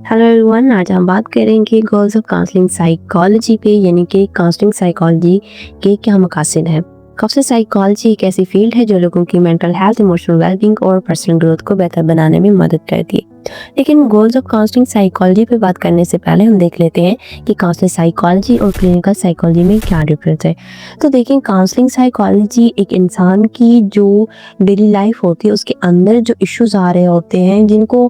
Hello everyone, आज हम बात करेंगे गोल्स ऑफ काउंसलिंग साइकोलॉजी पे, यानी कि काउंसलिंग साइकोलॉजी के क्या मकासद हैं। काउंसलिंग साइकोलॉजी एक ऐसी फील्ड है जो लोगों की मेंटल हेल्थ, इमोशनल वेलबींग और पर्सनल ग्रोथ को बेहतर बनाने में मदद करती है। लेकिन गोल्स ऑफ काउंसलिंग साइकोलॉजी पे बात करने से पहले हम देख लेते हैं कि काउंसलिंग साइकोलॉजी और क्लिनिकल साइकोलॉजी में क्या डिफरेंस है। तो देखिए, काउंसलिंग साइकोलॉजी एक इंसान की जो डेली लाइफ होती है उसके अंदर जो इश्यूज आ रहे होते हैं, जिनको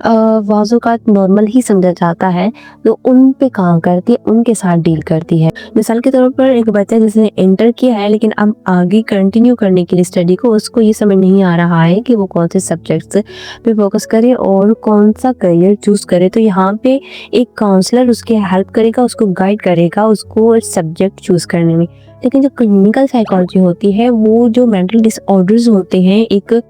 वाज़-औक़ात नॉर्मल ही समझा जाता है, तो उन पे काम करती है, उनके साथ डील करती है। मिसाल के तौर पर एक बच्चा जिसने इंटर किया है लेकिन अब आगे कंटिन्यू करने के लिए स्टडी को, उसको ये समझ नहीं आ रहा है कि वो कौन से सब्जेक्ट्स पे फोकस करे और कौन सा करियर चूज़ करे, तो यहाँ पे एक काउंसलर उसकी हेल्प करेगा, उसको गाइड करेगा, उसको सब्जेक्ट चूज़ करने में। लेकिन जो क्लिनिकल साइकोलॉजी होती है, वो जो मेंटल डिसऑर्डर्स होते हैं, एक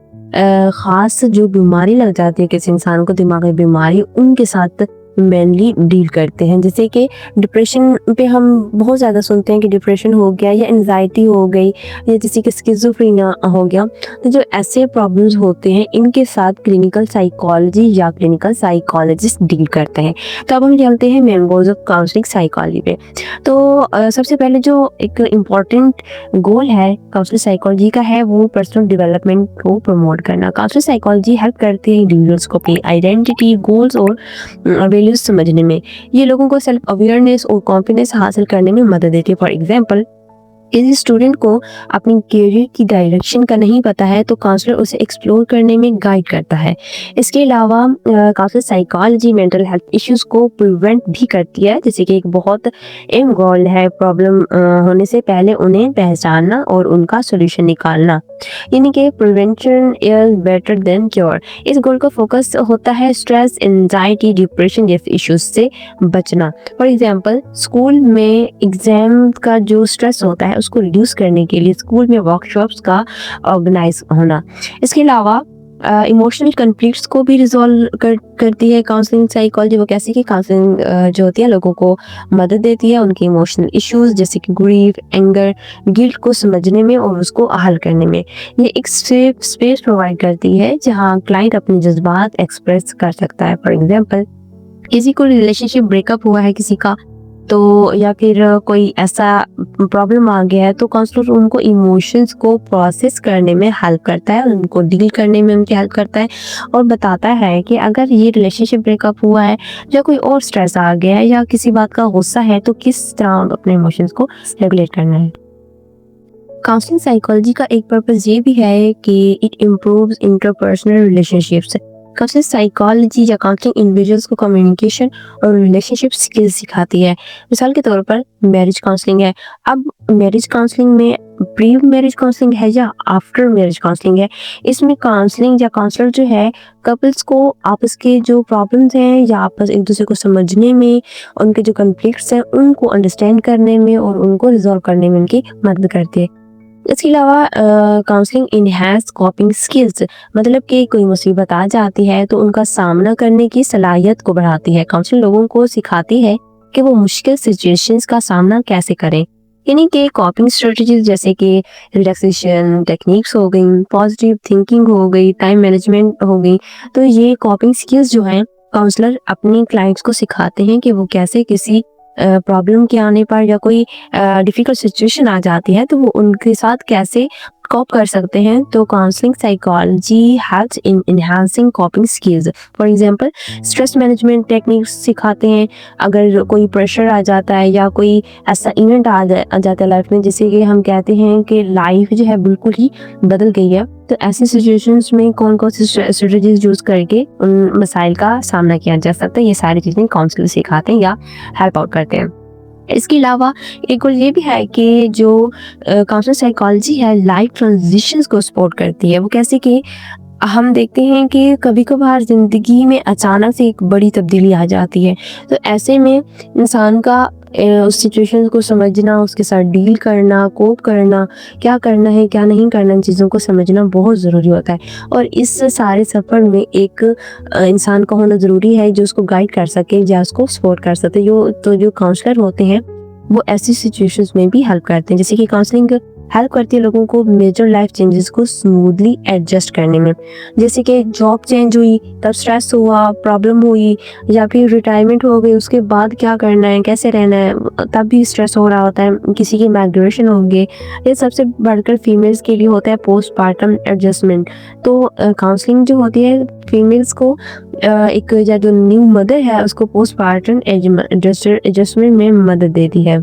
ख़ास जो बीमारी लग जाती है किसी इंसान को, दिमागी बीमारी, उनके साथ मेनली डील करते हैं। जैसे कि डिप्रेशन पे हम बहुत ज़्यादा सुनते हैं कि डिप्रेशन हो गया या एंजाइटी हो गई या किसी के स्किज़ोफ्रेनिया हो गया। तो जो ऐसे प्रॉब्लम्स होते हैं, इनके साथ क्लिनिकल साइकोलॉजी या क्लिनिकल साइकोलॉजिस्ट डील करते हैं। तो अब हम चलते हैं main goals of counselling psychology पे। तो सबसे पहले जो एक इम्पॉर्टेंट गोल है काउंसलिंग साइकोलॉजी का है, वो पर्सनल डेवलपमेंट को प्रमोट करना। काउंसलिंग साइकोलॉजी हेल्प करती है इंडिविजुअल्स को अपनी आइडेंटिटी, गोल्स और वैल्यूज समझने में। ये लोगों को सेल्फ अवेयरनेस और कॉन्फिडेंस हासिल करने में मदद देती है। फॉर एग्जाम्पल, किसी स्टूडेंट को अपनी करियर की डायरेक्शन का नहीं पता है, तो काउंसलर उसे एक्सप्लोर करने में गाइड करता है। इसके अलावा counselling psychology mental health issues को प्रिवेंट भी करती है, जैसे कि एक बहुत अहम गोल है प्रॉब्लम होने से पहले उन्हें पहचानना और उनका सोल्यूशन निकालना, यानी कि prevention is better than cure. इस गोल का फोकस होता है स्ट्रेस, एंजाइटी, डिप्रेशन जैसे इश्यूज से बचना। फॉर एग्जाम्पल, स्कूल में एग्जाम का जो स्ट्रेस होता है उसको रिड्यूस करने के लिए स्कूल में वर्कशॉप्स का ऑर्गेनाइज होना। इसके अलावा इमोशनल कन्फ्लिक्ट्स को भी रिजॉल्व करती है काउंसलिंग साइकोलॉजी। वो कैसे कि काउंसलिंग जो होती है लोगों को मदद देती है उनके इमोशनल इश्यूज जैसे कि ग्रीफ, एंगर, गिल्ट को समझने में और उसको हल करने में। ये एक सेफ स्पेस प्रोवाइड करती है जहाँ क्लाइंट अपने जज्बात एक्सप्रेस कर सकता है। फॉर एग्जाम्पल, किसी को रिलेशनशिप ब्रेकअप हुआ है किसी का, तो या फिर कोई ऐसा प्रॉब्लम आ गया है, तो काउंसलर उनको इमोशंस को प्रोसेस करने में हेल्प करता है, उनको डील करने में उनकी हेल्प करता है और बताता है कि अगर ये रिलेशनशिप ब्रेकअप हुआ है या कोई और स्ट्रेस आ गया है या किसी बात का गुस्सा है, तो किस तरह अपने इमोशंस को रेगुलेट करना है। काउंसलिंग साइकोलॉजी का एक पर्पस ये भी है कि it improves interpersonal relationships. Counselling psychology या काउंसलिंग इंडिविजुअल्स को कम्युनिकेशन और रिलेशनशिप स्किल्स सिखाती है। मिसाल के तौर पर मैरिज काउंसलिंग है। अब मैरिज काउंसलिंग में प्री मैरिज काउंसलिंग है या आफ्टर मैरिज काउंसलिंग है। इसमें काउंसलिंग या काउंसलर जो है कपल्स को आपस के जो प्रॉब्लम्स हैं या आपस एक दूसरे को समझने में, उनके जो कन्फ्लिक्ट्स हैं उनको अंडरस्टैंड करने में और उनको रिजॉल्व करने में उनकी मदद करती है। इसके अलावा काउंसलिंग इनहैंस कॉपिंग स्किल्स, मतलब कि कोई मुसीबत आ जाती है तो उनका सामना करने की सलाहियत को बढ़ाती है। काउंसलिंग लोगों को सिखाती है कि वो मुश्किल सिचुएशंस का सामना कैसे करें, यानी कि कॉपिंग स्ट्रेटजीज जैसे कि रिलैक्सेशन टेक्निक्स हो गई, पॉजिटिव थिंकिंग हो गई, टाइम मैनेजमेंट हो गई। तो ये कॉपिंग स्किल्स जो हैं काउंसलर अपने क्लाइंट्स को सिखाते हैं कि वो कैसे किसी प्रॉब्लम के आने पर या कोई डिफिकल्ट सिचुएशन आ जाती है तो वो उनके साथ कैसे कॉप कर सकते हैं। तो counselling psychology helps in enhancing कॉपिंग skills. For example, stress management techniques सिखाते हैं। अगर कोई प्रेशर आ जाता है या कोई ऐसा इवेंट आ जाता है लाइफ में, जैसे कि हम कहते हैं कि लाइफ जो है बिल्कुल ही बदल गई है, तो ऐसी सिचुएशंस में कौन कौन सी स्ट्रेटजीज यूज करके उन मसाइल का सामना किया जा सकता है, ये सारी चीज़ें काउंसलर सिखाते हैं या हेल्प आउट करते हैं। इसके अलावा एक और ये भी है कि जो काउंसलिंग साइकोलॉजी है लाइफ ट्रांजिशंस को सपोर्ट करती है। वो कैसे कि हम देखते हैं कि कभी कभार ज़िंदगी में अचानक से एक बड़ी तब्दीली आ जाती है, तो ऐसे में इंसान का उस सिचुएशन को समझना, उसके साथ डील करना, कोप करना, क्या करना है क्या नहीं करना, इन चीज़ों को समझना बहुत ज़रूरी होता है। और इस सारे सफ़र में एक इंसान का होना ज़रूरी है जो उसको गाइड कर सके या उसको सपोर्ट कर सके। जो काउंसलर होते हैं वो ऐसी सिचुएशंस में भी हेल्प करते हैं। जैसे कि काउंसलिंग हेल्प करती है लोगों को मेजर लाइफ चेंजेस को स्मूथली एडजस्ट करने में। जैसे कि जॉब चेंज हुई, तब स्ट्रेस हुआ, प्रॉब्लम हुई, या फिर रिटायरमेंट हो गई, उसके बाद क्या करना है, कैसे रहना है, तब भी स्ट्रेस हो रहा होता है। किसी की माइग्रेशन होंगे, ये सबसे बढ़कर फीमेल्स के लिए होता है पोस्टपार्टम एडजस्टमेंट। तो काउंसलिंग जो होती है फीमेल्स को एक जो न्यू मदर है उसको पोस्टपार्टम एडजस्टमेंट में मदद देती है।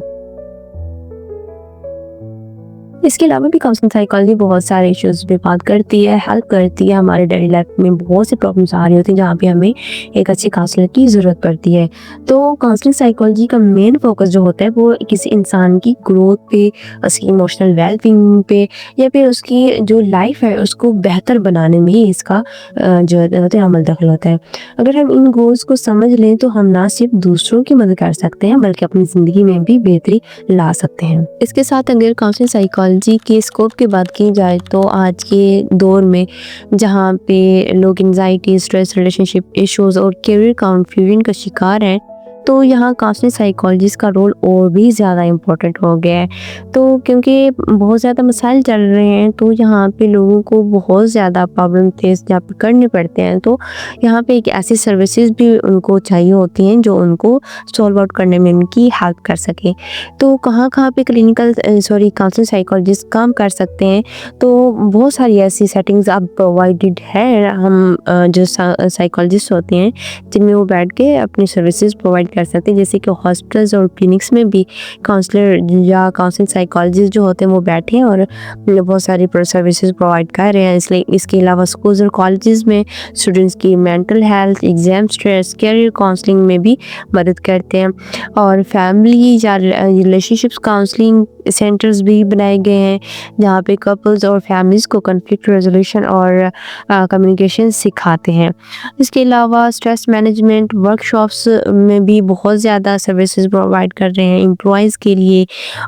इसके अलावा भी काउंसलिंग साइकोलॉजी बहुत सारे इश्यूज पे बात करती है, हेल्प करती है। हमारे डेली लाइफ में बहुत सी प्रॉब्लम्स आ रही होती हैं जहाँ पे हमें एक अच्छी काउंसलर की ज़रूरत पड़ती है। तो काउंसलिंग साइकोलॉजी का मेन फोकस जो होता है वो किसी इंसान की ग्रोथ पे, उसकी इमोशनल वेलबींग पे, या फिर उसकी जो लाइफ है उसको बेहतर बनाने में ही इसका जो होता है अमल दखल होता है। अगर हम इन गोल्स को समझ लें तो हम ना सिर्फ दूसरों की मदद कर सकते हैं बल्कि अपनी ज़िंदगी में भी बेहतरी ला सकते हैं। इसके साथ अगर काउंसलिंग साइकोलॉजी के स्कोप की बात की जाए तो आज के दौर में जहाँ पे लोग एंजाइटी, स्ट्रेस, रिलेशनशिप इश्यूज और करियर कन्फ्यूजन का शिकार हैं, तो यहाँ काउंसलिंग साइकोलॉजिस्ट का रोल और भी ज़्यादा इम्पोर्टेंट हो गया है। तो क्योंकि बहुत ज़्यादा मसाइल चल रहे हैं तो यहाँ पे लोगों को बहुत ज़्यादा प्रॉब्लम फेस जहाँ पे करने पड़ते हैं, तो यहाँ पे एक ऐसी सर्विसेज भी उनको चाहिए होती हैं जो उनको सॉल्व आउट करने में उनकी हेल्प कर सके। तो कहाँ-कहाँ पे काउंसलिंग साइकोलॉजिस्ट काम कर सकते हैं, तो बहुत सारी ऐसी सेटिंग्स अब प्रोवाइडेड है। हम जो साइकोलॉजिस्ट होते हैं जिनमें वो बैठ के अपनी सर्विसेज प्रोवाइड कर सकते हैं। जैसे कि हॉस्पिटल्स और क्लिनिक्स में भी काउंसलर या काउंसलिंग साइकोलॉजिस्ट जो होते हैं वो बैठे हैं और बहुत सारी सर्विसेज प्रोवाइड कर रहे हैं। इसलिए इसके अलावा स्कूल्स और कॉलेजेस में स्टूडेंट्स की mental health, exam stress, career counselling में भी मदद करते हैं। और फैमिली या रिलेशनशिप्स काउंसलिंग सेंटर्स भी बनाए गए हैं जहाँ पे कपल्स और फैमिलीज को कॉन्फ्लिक्ट रेजोल्यूशन और कम्युनिकेशन सिखाते हैं। इसके अलावा स्ट्रेस मैनेजमेंट वर्कशॉप्स में भी बहुत ज़्यादा सर्विसेज प्रोवाइड कर रहे हैं एम्प्लॉयज़ के लिए।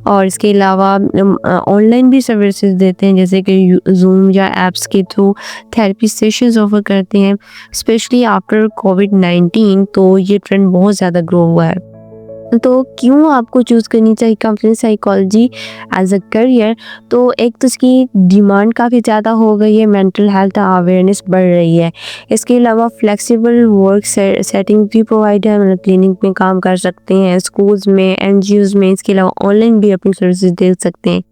और इसके अलावा ऑनलाइन भी सर्विसेज देते हैं जैसे कि जूम या एप्स के थ्रू थेरेपी सेशंस ऑफर करते हैं, स्पेशली आफ्टर कोविड-19। तो ये ट्रेंड बहुत ज़्यादा ग्रो हुआ है। तो क्यों आपको चूज़ करनी चाहिए counselling psychology as a career? तो एक तो इसकी डिमांड काफ़ी ज़्यादा हो गई है, मेंटल हेल्थ अवेयरनेस बढ़ रही है। इसके अलावा फ्लेक्सिबल वर्क सेटिंग भी प्रोवाइड है, मतलब क्लिनिक में काम कर सकते हैं, स्कूल्स में, एनजीओज में। इसके अलावा ऑनलाइन भी अपनी सर्विसेज दे सकते हैं।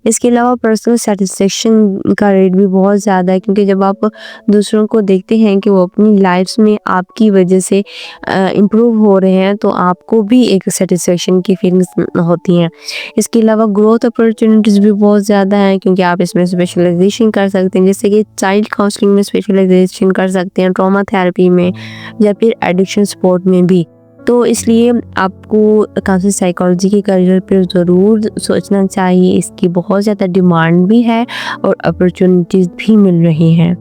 इसके अलावा पर्सनल सैटिस्फैक्शन का रेट भी बहुत ज़्यादा है, क्योंकि जब आप दूसरों को देखते हैं कि वो अपनी लाइफ्स में आपकी वजह से इम्प्रूव हो रहे हैं तो आपको भी एक सेटिस्फैक्शन की फीलिंग्स होती हैं। इसके अलावा ग्रोथ अपॉर्चुनिटीज़ भी बहुत ज़्यादा हैं, क्योंकि आप इसमें स्पेशलाइजेशन कर सकते हैं, जैसे कि चाइल्ड काउंसलिंग में स्पेशलाइजेशन कर सकते हैं, ट्रॉमा थेरेपी में, या फिर एडिक्शन सपोर्ट में भी। तो इसलिए आपको काउंसलिंग साइकोलॉजी के करियर पर ज़रूर सोचना चाहिए। इसकी बहुत ज़्यादा डिमांड भी है और अपॉर्चुनिटीज़ भी मिल रही हैं।